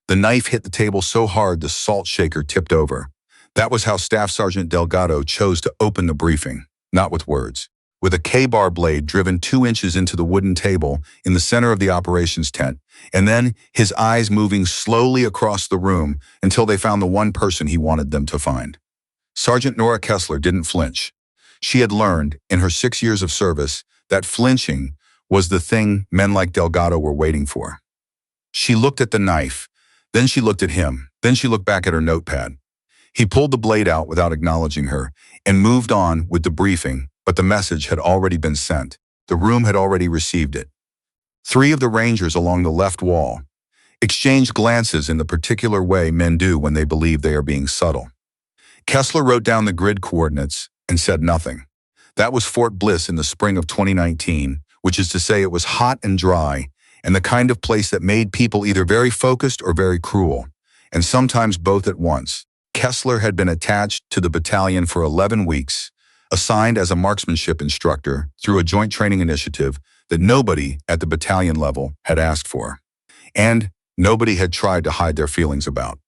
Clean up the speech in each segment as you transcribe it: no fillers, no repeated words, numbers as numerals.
The knife hit the table so hard the salt shaker tipped over. That was how Staff Sergeant Delgado chose to open the briefing, not with words. With a K-bar blade driven 2 inches into the wooden table in the center of the operations tent, and then his eyes moving slowly across the room until they found the one person he wanted them to find. Sergeant Nora Kessler didn't flinch. She had learned, in her 6 years of service, that flinching was the thing men like Delgado were waiting for. She looked at the knife, then she looked at him, then she looked back at her notepad. He pulled the blade out without acknowledging her and moved on with the briefing, but the message had already been sent. The room had already received it. 3 of the Rangers along the left wall exchanged glances in the particular way men do when they believe they are being subtle. Kessler wrote down the grid coordinates and said nothing. That was Fort Bliss in the spring of 2019, which is to say it was hot and dry, and the kind of place that made people either very focused or very cruel, and sometimes both at once. Kessler had been attached to the battalion for 11 weeks, assigned as a marksmanship instructor through a joint training initiative that nobody at the battalion level had asked for, and nobody had tried to hide their feelings about.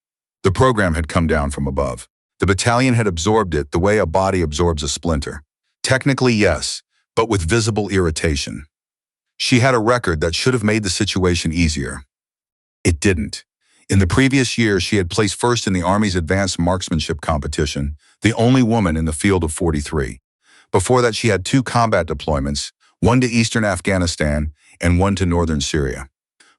The program had come down from above. The battalion had absorbed it the way a body absorbs a splinter. Technically, yes, but with visible irritation. She had a record that should have made the situation easier. It didn't. In the previous year, she had placed first in the Army's advanced marksmanship competition, the only woman in the field of 43. Before that, she had 2 combat deployments, one to eastern Afghanistan and one to northern Syria,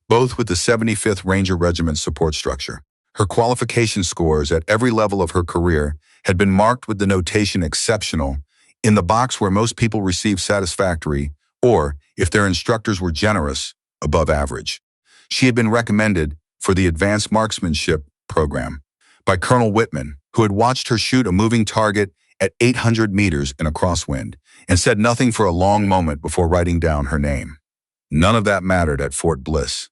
both with the 75th Ranger Regiment support structure. Her qualification scores at every level of her career had been marked with the notation exceptional in the box where most people receive satisfactory, or, if their instructors were generous, above average. She had been recommended for the advanced marksmanship program by Colonel Whitman, who had watched her shoot a moving target at 800 meters in a crosswind and said nothing for a long moment before writing down her name. None of that mattered at Fort Bliss.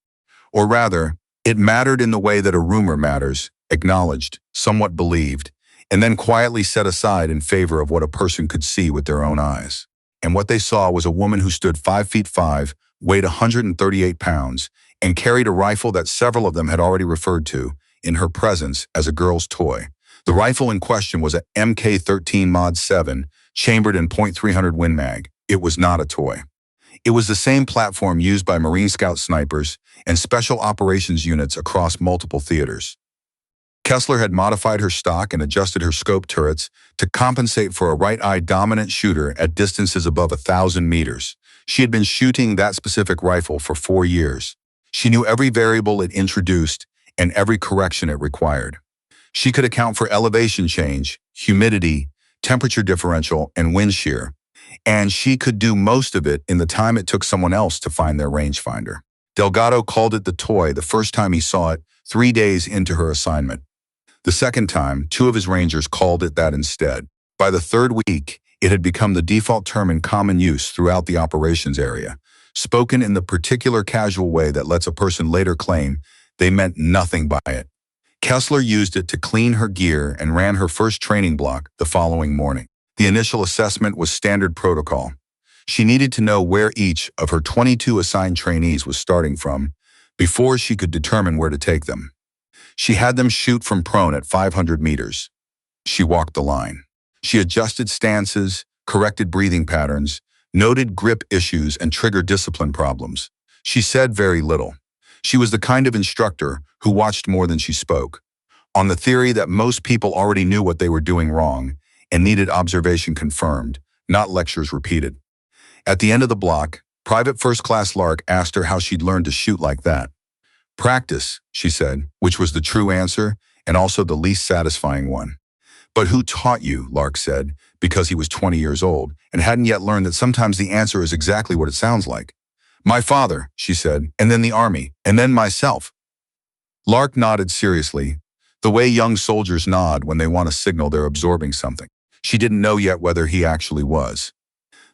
Or rather, it mattered in the way that a rumor matters, acknowledged, somewhat believed, and then quietly set aside in favor of what a person could see with their own eyes. And what they saw was a woman who stood 5 feet 5, weighed 138 pounds, and carried a rifle that several of them had already referred to, in her presence, as a girl's toy. The rifle in question was a Mk13 Mod 7, chambered in .300 Win Mag. It was not a toy. It was the same platform used by Marine Scout snipers and special operations units across multiple theaters. Kessler had modified her stock and adjusted her scope turrets to compensate for a right-eye dominant shooter at distances above 1,000 meters. She had been shooting that specific rifle for 4 years. She knew every variable it introduced and every correction it required. She could account for elevation change, humidity, temperature differential, and wind shear, and she could do most of it in the time it took someone else to find their rangefinder. Delgado called it the toy the first time he saw it 3 days into her assignment. The second time, 2 of his Rangers called it that instead. By the 3rd week, it had become the default term in common use throughout the operations area, spoken in the particular casual way that lets a person later claim they meant nothing by it. Kessler used it to clean her gear and ran her first training block the following morning. The initial assessment was standard protocol. She needed to know where each of her 22 assigned trainees was starting from before she could determine where to take them. She had them shoot from prone at 500 meters. She walked the line. She adjusted stances, corrected breathing patterns, noted grip issues, and trigger discipline problems. She said very little. She was the kind of instructor who watched more than she spoke, on the theory that most people already knew what they were doing wrong and needed observation confirmed, not lectures repeated. At the end of the block, Private First Class Lark asked her how she'd learned to shoot like that. Practice, she said, which was the true answer and also the least satisfying one. But who taught you, Lark said, because he was 20 years old and hadn't yet learned that sometimes the answer is exactly what it sounds like. My father, she said, and then the Army, and then myself. Lark nodded seriously, the way young soldiers nod when they want to signal they're absorbing something. She didn't know yet whether he actually was.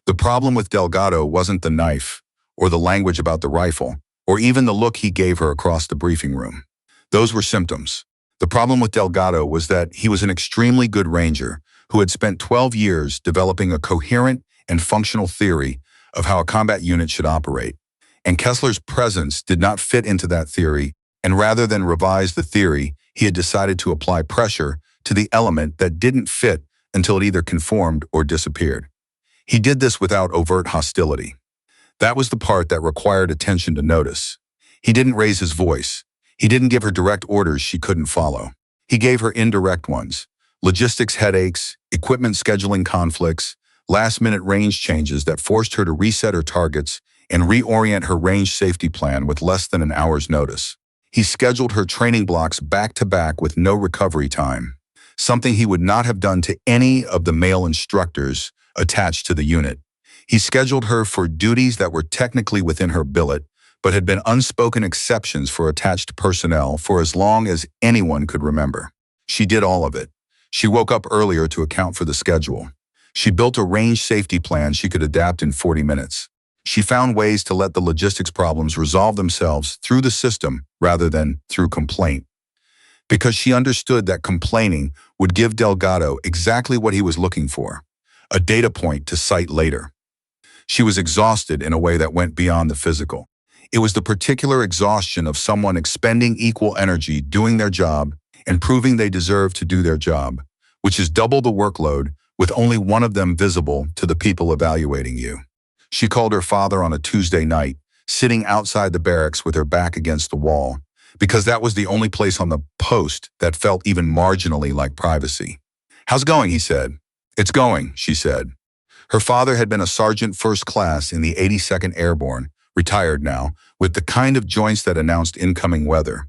The problem with Delgado wasn't the knife, or the language about the rifle, or even the look he gave her across the briefing room. Those were symptoms. The problem with Delgado was that he was an extremely good ranger who had spent 12 years developing a coherent and functional theory of how a combat unit should operate, and Kessler's presence did not fit into that theory And rather than revise the theory, he had decided to apply pressure to the element that didn't fit until it either conformed or disappeared. He did this without overt hostility. That was the part that required attention to notice. He didn't raise his voice. He didn't give her direct orders she couldn't follow. He gave her indirect ones: logistics headaches, equipment scheduling conflicts, last-minute range changes that forced her to reset her targets and reorient her range safety plan with less than an hour's notice. He scheduled her training blocks back-to-back with no recovery time, something he would not have done to any of the male instructors attached to the unit. He scheduled her for duties that were technically within her billet, but had been unspoken exceptions for attached personnel for as long as anyone could remember. She did all of it. She woke up earlier to account for the schedule. She built a range safety plan she could adapt in 40 minutes. She found ways to let the logistics problems resolve themselves through the system rather than through complaint, because she understood that complaining would give Delgado exactly what he was looking for: a data point to cite later. She was exhausted in a way that went beyond the physical. It was the particular exhaustion of someone expending equal energy doing their job and proving they deserve to do their job, which is double the workload with only one of them visible to the people evaluating you. She called her father on a Tuesday night, sitting outside the barracks with her back against the wall, because that was the only place on the post that felt even marginally like privacy. "How's it going?" he said. "It's going," she said. Her father had been a sergeant first class in the 82nd Airborne, retired now, with the kind of joints that announced incoming weather,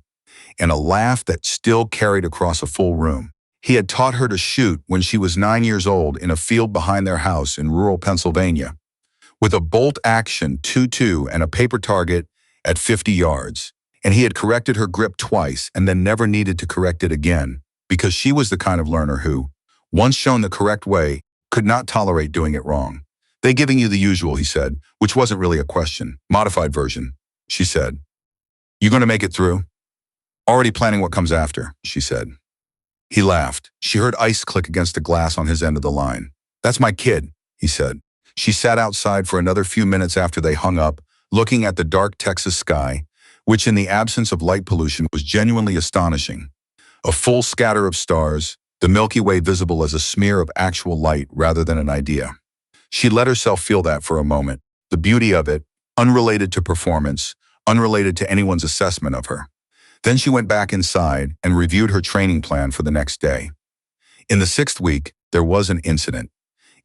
and a laugh that still carried across a full room. He had taught her to shoot when she was 9 years old in a field behind their house in rural Pennsylvania, with a bolt-action 2.2 and a paper target at 50 yards. And he had corrected her grip twice and then never needed to correct it again, because she was the kind of learner who, once shown the correct way, could not tolerate doing it wrong. "They giving you the usual," he said, which wasn't really a question. "Modified version," she said. "You going to make it through?" "Already planning what comes after," she said. He laughed. She heard ice click against the glass on his end of the line. "That's my kid," he said. She sat outside for another few minutes after they hung up, looking at the dark Texas sky, which in the absence of light pollution was genuinely astonishing. A full scatter of stars, the Milky Way visible as a smear of actual light rather than an idea. She let herself feel that for a moment, the beauty of it, unrelated to performance, unrelated to anyone's assessment of her. Then she went back inside and reviewed her training plan for the next day. In the 6th week, there was an incident.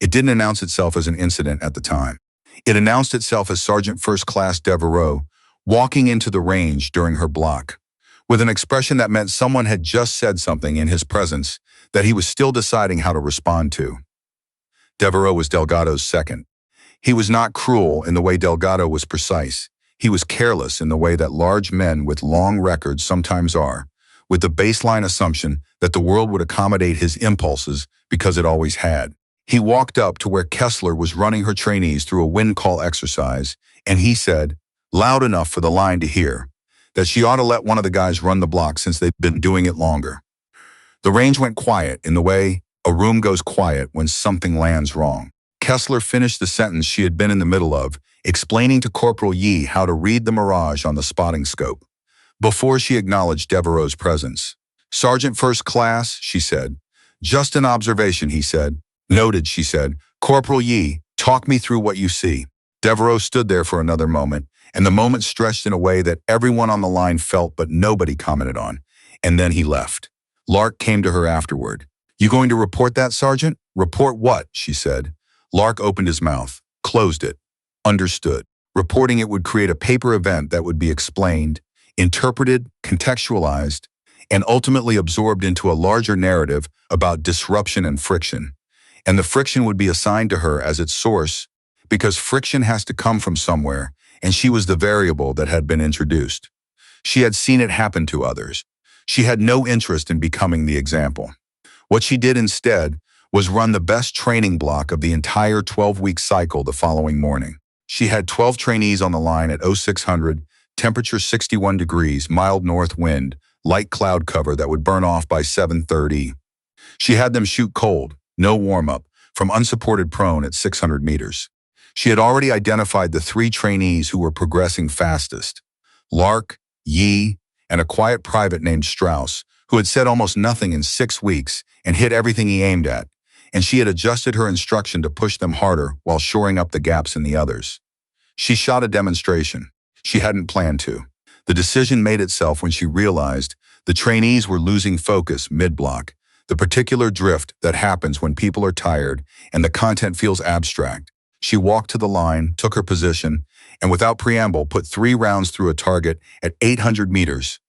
It didn't announce itself as an incident at the time. It announced itself as Sergeant First Class Devereaux walking into the range during her block, with an expression that meant someone had just said something in his presence that he was still deciding how to respond to. Devereaux was Delgado's second. He was not cruel in the way Delgado was precise. He was careless in the way that large men with long records sometimes are, with the baseline assumption that the world would accommodate his impulses because it always had. He walked up to where Kessler was running her trainees through a wind call exercise, and he said, loud enough for the line to hear, that she ought to let one of the guys run the block since they'd been doing it longer. The range went quiet in the way a room goes quiet when something lands wrong. Kessler finished the sentence she had been in the middle of, explaining to Corporal Yee how to read the mirage on the spotting scope, before she acknowledged Devereaux's presence. "Sergeant First Class," she said. "Just an observation," he said. "Noted," she said. "Corporal Yee, talk me through what you see." Devereaux stood there for another moment, and the moment stretched in a way that everyone on the line felt but nobody commented on, and then he left. Lark came to her afterward. "You going to report that, Sergeant?" "Report what?" she said. Lark opened his mouth, closed it. Understood. Reporting it would create a paper event that would be explained, interpreted, contextualized, and ultimately absorbed into a larger narrative about disruption and friction. And the friction would be assigned to her as its source, because friction has to come from somewhere, and she was the variable that had been introduced. She had seen it happen to others. She had no interest in becoming the example. What she did instead was run the best training block of the entire 12-week cycle the following morning. She had 12 trainees on the line at 0600, temperature 61 degrees, mild north wind, light cloud cover that would burn off by 7:30. She had them shoot cold, no warm-up, from unsupported prone at 600 meters. She had already identified the 3 trainees who were progressing fastest: Lark, Yee, and a quiet private named Strauss, who had said almost nothing in 6 weeks and hit everything he aimed at, and she had adjusted her instruction to push them harder while shoring up the gaps in the others. She shot a demonstration. She hadn't planned to. The decision made itself when she realized the trainees were losing focus mid-block, the particular drift that happens when people are tired and the content feels abstract. She walked to the line, took her position, and without preamble put 3 rounds through a target at 800 meters.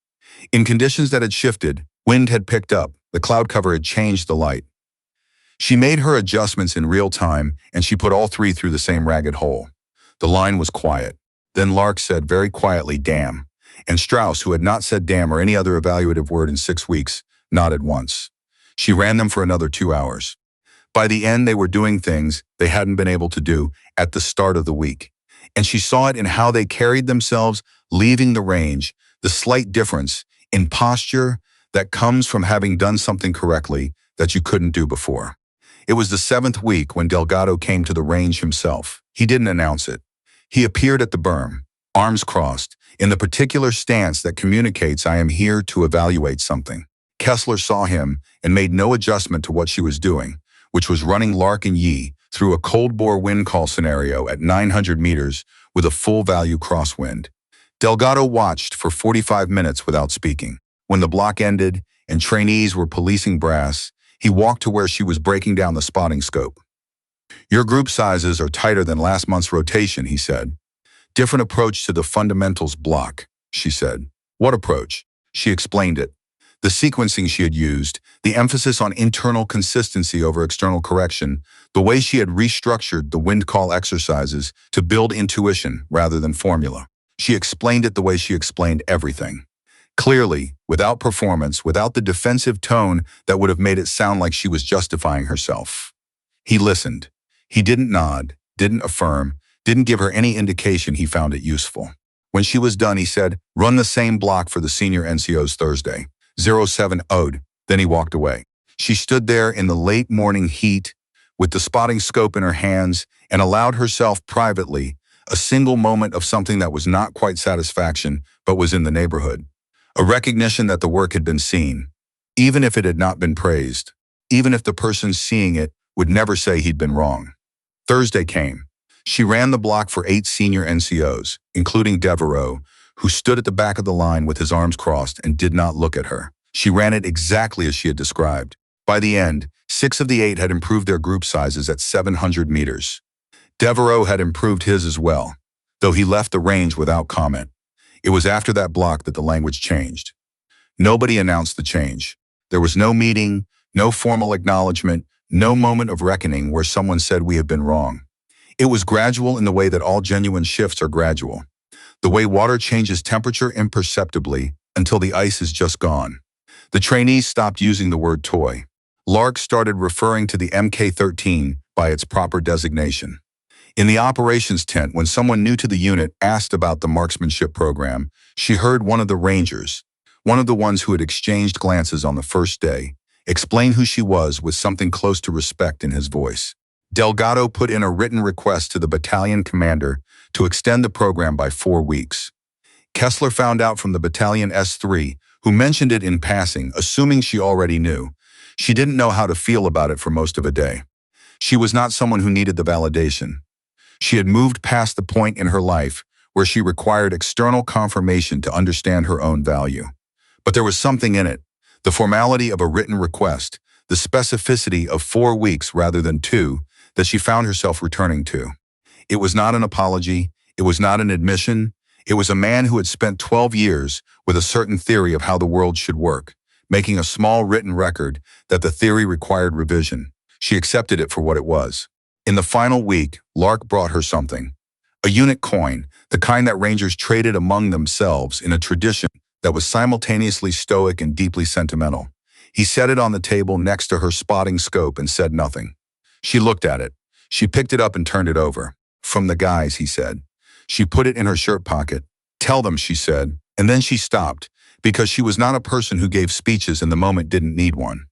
In conditions that had shifted, wind had picked up, the cloud cover had changed the light. She made her adjustments in real time, and she put all 3 through the same ragged hole. The line was quiet. Then Lark said very quietly, "Damn." And Strauss, who had not said damn or any other evaluative word in 6 weeks, nodded once. She ran them for another 2 hours. By the end, they were doing things they hadn't been able to do at the start of the week. And she saw it in how they carried themselves, leaving the range, the slight difference in posture that comes from having done something correctly that you couldn't do before. It was the 7th week when Delgado came to the range himself. He didn't announce it. He appeared at the berm, arms crossed, in the particular stance that communicates I am here to evaluate something. Kessler saw him and made no adjustment to what she was doing, which was running Lark and Yi through a cold-bore wind call scenario at 900 meters with a full-value crosswind. Delgado watched for 45 minutes without speaking. When the block ended and trainees were policing brass, he walked to where she was breaking down the spotting scope. "Your group sizes are tighter than last month's rotation," he said. "Different approach to the fundamentals block," she said. "What approach?" She explained it. The sequencing she had used, the emphasis on internal consistency over external correction, the way she had restructured the wind call exercises to build intuition rather than formula. She explained it the way she explained everything. Clearly, without performance, without the defensive tone that would have made it sound like she was justifying herself. He listened. He didn't nod, didn't affirm, didn't give her any indication he found it useful. When she was done, he said, "Run the same block for the senior NCOs Thursday. 07 ode." Then he walked away. She stood there in the late morning heat with the spotting scope in her hands and allowed herself privately a single moment of something that was not quite satisfaction but was in the neighborhood. A recognition that the work had been seen, even if it had not been praised, even if the person seeing it would never say he'd been wrong. Thursday came. She ran the block for 8 senior NCOs, including Devereaux, who stood at the back of the line with his arms crossed and did not look at her. She ran it exactly as she had described. By the end, 6 of the 8 had improved their group sizes at 700 meters. Devereaux had improved his as well, though he left the range without comment. It was after that block that the language changed. Nobody announced the change. There was no meeting, no formal acknowledgement, no moment of reckoning where someone said we have been wrong. It was gradual in the way that all genuine shifts are gradual. The way water changes temperature imperceptibly until the ice is just gone. The trainees stopped using the word toy. Lark started referring to the MK-13 by its proper designation. In the operations tent, when someone new to the unit asked about the Marksmanship program, she heard one of the Rangers, one of the ones who had exchanged glances on the first day, explain who she was with something close to respect in his voice. Delgado put in a written request to the battalion commander to extend the program by 4 weeks. Kessler found out from the battalion S3, who mentioned it in passing, assuming she already knew. She didn't know how to feel about it for most of a day. She was not someone who needed the validation. She had moved past the point in her life where she required external confirmation to understand her own value. But there was something in it, the formality of a written request, the specificity of 4 weeks rather than 2, that she found herself returning to. It was not an apology, it was not an admission, it was a man who had spent 12 years with a certain theory of how the world should work, making a small written record that the theory required revision. She accepted it for what it was. In the final week, Lark brought her something. A unit coin, the kind that Rangers traded among themselves in a tradition that was simultaneously stoic and deeply sentimental. He set it on the table next to her spotting scope and said nothing. She looked at it. She picked it up and turned it over. "From the guys," he said. She put it in her shirt pocket. "Tell them," she said, and then she stopped, because she was not a person who gave speeches and the moment didn't need one.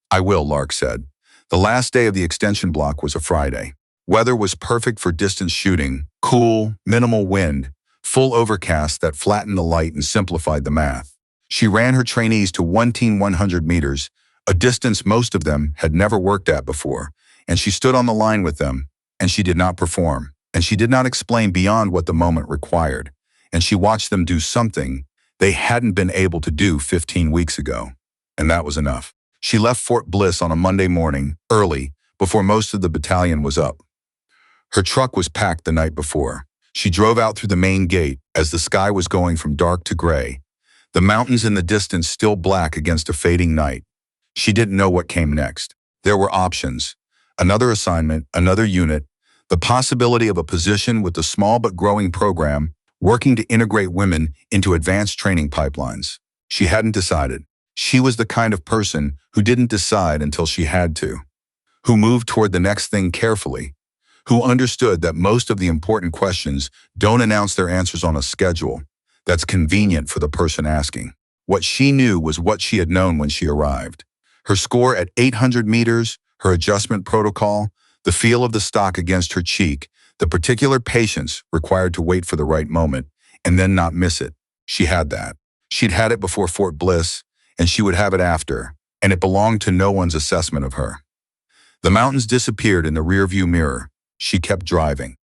"I will," Lark said. The last day of the extension block was a Friday. Weather was perfect for distance shooting, cool, minimal wind, full overcast that flattened the light and simplified the math. She ran her trainees to 100 meters, a distance most of them had never worked at before, and she stood on the line with them, and she did not perform, and she did not explain beyond what the moment required, and she watched them do something they hadn't been able to do 15 weeks ago, and that was enough. She left Fort Bliss on a Monday morning, early, before most of the battalion was up. Her truck was packed the night before. She drove out through the main gate as the sky was going from dark to gray, the mountains in the distance still black against a fading night. She didn't know what came next. There were options. Another assignment, another unit, the possibility of a position with a small but growing program working to integrate women into advanced training pipelines. She hadn't decided. She was the kind of person who didn't decide until she had to, who moved toward the next thing carefully, who understood that most of the important questions don't announce their answers on a schedule that's convenient for the person asking. What she knew was what she had known when she arrived. Her score at 800 meters, her adjustment protocol, the feel of the stock against her cheek, the particular patience required to wait for the right moment and then not miss it. She had that. She'd had it before Fort Bliss, and she would have it after, and it belonged to no one's assessment of her. The mountains disappeared in the rearview mirror. She kept driving.